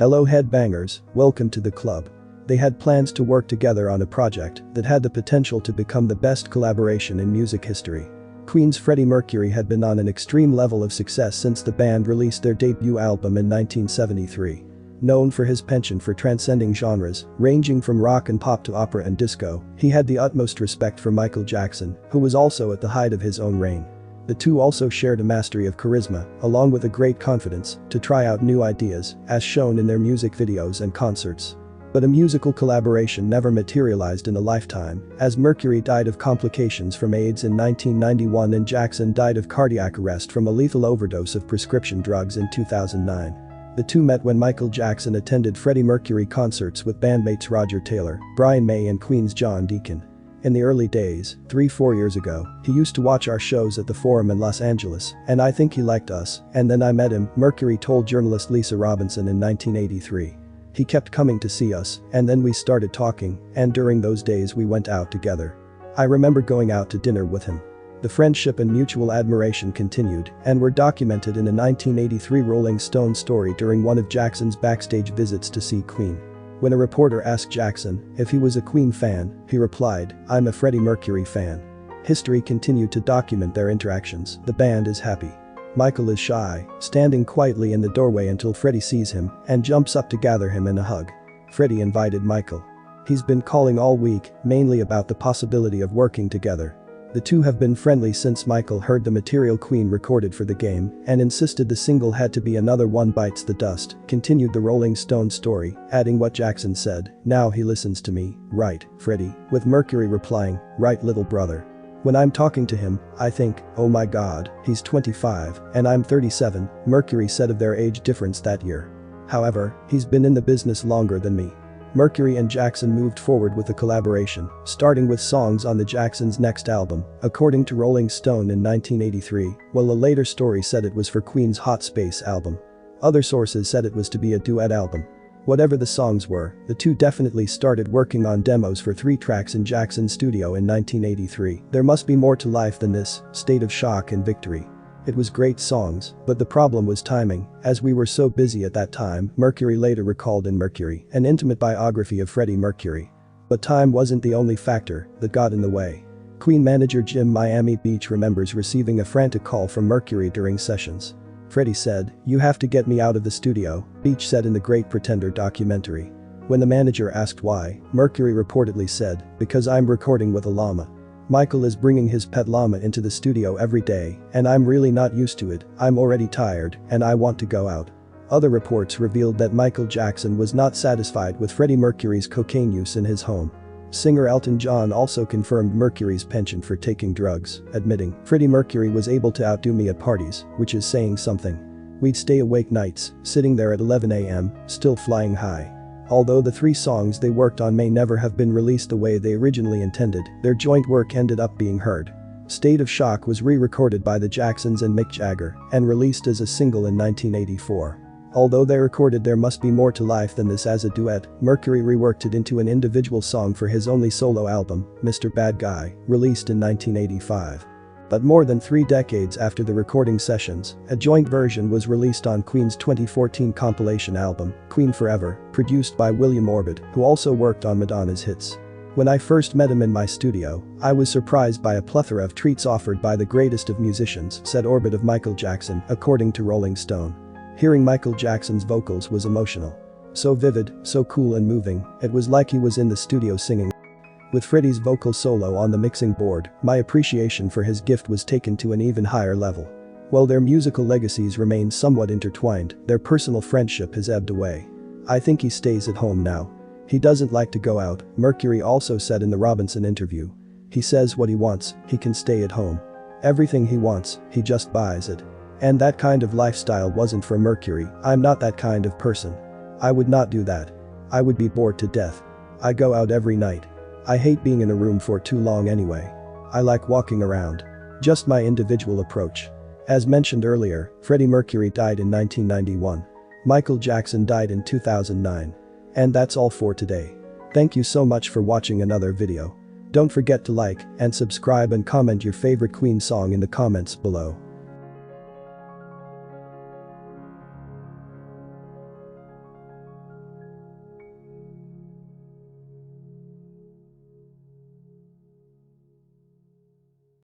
Hello headbangers, welcome to the club. They had plans to work together on a project that had the potential to become the best collaboration in music history. Queen's Freddie Mercury had been on an extreme level of success since the band released their debut album in 1973. Known for his penchant for transcending genres, ranging from rock and pop to opera and disco, he had the utmost respect for Michael Jackson, who was also at the height of his own reign. The two also shared a mastery of charisma, along with a great confidence, to try out new ideas, as shown in their music videos and concerts. But a musical collaboration never materialized in a lifetime, as Mercury died of complications from AIDS in 1991 and Jackson died of cardiac arrest from a lethal overdose of prescription drugs in 2009. The two met when Michael Jackson attended Freddie Mercury concerts with bandmates Roger Taylor, Brian May and Queen's John Deacon. In the early days, 3-4 years ago, he used to watch our shows at the Forum in Los Angeles, and I think he liked us, and then I met him, Mercury told journalist Lisa Robinson in 1983. He kept coming to see us, and then we started talking, and during those days we went out together. I remember going out to dinner with him. The friendship and mutual admiration continued and were documented in a 1983 Rolling Stone story during one of Jackson's backstage visits to see Queen. When a reporter asked Jackson if he was a Queen fan, he replied, "I'm a Freddie Mercury fan." History continued to document their interactions. The band is happy. Michael is shy, standing quietly in the doorway until Freddie sees him and jumps up to gather him in a hug. Freddie invited Michael. He's been calling all week, mainly about the possibility of working together. The two have been friendly since Michael heard the material Queen recorded for the game and insisted the single had to be another One Bites the Dust, continued the Rolling Stone story, adding what Jackson said, "Now he listens to me, right, Freddie," with Mercury replying, "Right little brother. When I'm talking to him, I think, oh my god, he's 25, and I'm 37, Mercury said of their age difference that year. However, he's been in the business longer than me. Mercury and Jackson moved forward with the collaboration, starting with songs on the Jacksons' next album, according to Rolling Stone in 1983, while a later story said it was for Queen's Hot Space album. Other sources said it was to be a duet album. Whatever the songs were, the two definitely started working on demos for 3 tracks in Jackson's studio in 1983. There must be more to life than this, State of Shock and Victory. It was great songs, but the problem was timing, as we were so busy at that time, Mercury later recalled in Mercury, an intimate biography of Freddie Mercury. But time wasn't the only factor that got in the way. Queen manager Jim Miami Beach remembers receiving a frantic call from Mercury during sessions. Freddie said, "You have to get me out of the studio," Beach said in the Great Pretender documentary. When the manager asked why, Mercury reportedly said, "Because I'm recording with a llama. Michael is bringing his pet llama into the studio every day, and I'm really not used to it, I'm already tired, and I want to go out." Other reports revealed that Michael Jackson was not satisfied with Freddie Mercury's cocaine use in his home. Singer Elton John also confirmed Mercury's penchant for taking drugs, admitting, "Freddie Mercury was able to outdo me at parties, which is saying something. We'd stay awake nights, sitting there at 11 a.m., still flying high." Although the 3 songs they worked on may never have been released the way they originally intended, their joint work ended up being heard. State of Shock was re-recorded by the Jacksons and Mick Jagger and released as a single in 1984. Although they recorded There Must Be More to Life Than This as a duet, Mercury reworked it into an individual song for his only solo album, Mr. Bad Guy, released in 1985. But more than 3 decades after the recording sessions, a joint version was released on Queen's 2014 compilation album, Queen Forever, produced by William Orbit, who also worked on Madonna's hits. "When I first met him in my studio, I was surprised by a plethora of treats offered by the greatest of musicians," said Orbit of Michael Jackson, according to Rolling Stone. Hearing Michael Jackson's vocals was emotional. So vivid, so cool and moving, it was like he was in the studio singing. With Freddie's vocal solo on the mixing board, my appreciation for his gift was taken to an even higher level. While their musical legacies remain somewhat intertwined, their personal friendship has ebbed away. I think he stays at home now. He doesn't like to go out, Mercury also said in the Robinson interview. He says what he wants, he can stay at home. Everything he wants, he just buys it. And that kind of lifestyle wasn't for Mercury. "I'm not that kind of person. I would not do that. I would be bored to death. I go out every night. I hate being in a room for too long anyway. I like walking around. Just my individual approach." As mentioned earlier, Freddie Mercury died in 1991. Michael Jackson died in 2009. And that's all for today. Thank you so much for watching another video. Don't forget to like and subscribe and comment your favorite Queen song in the comments below.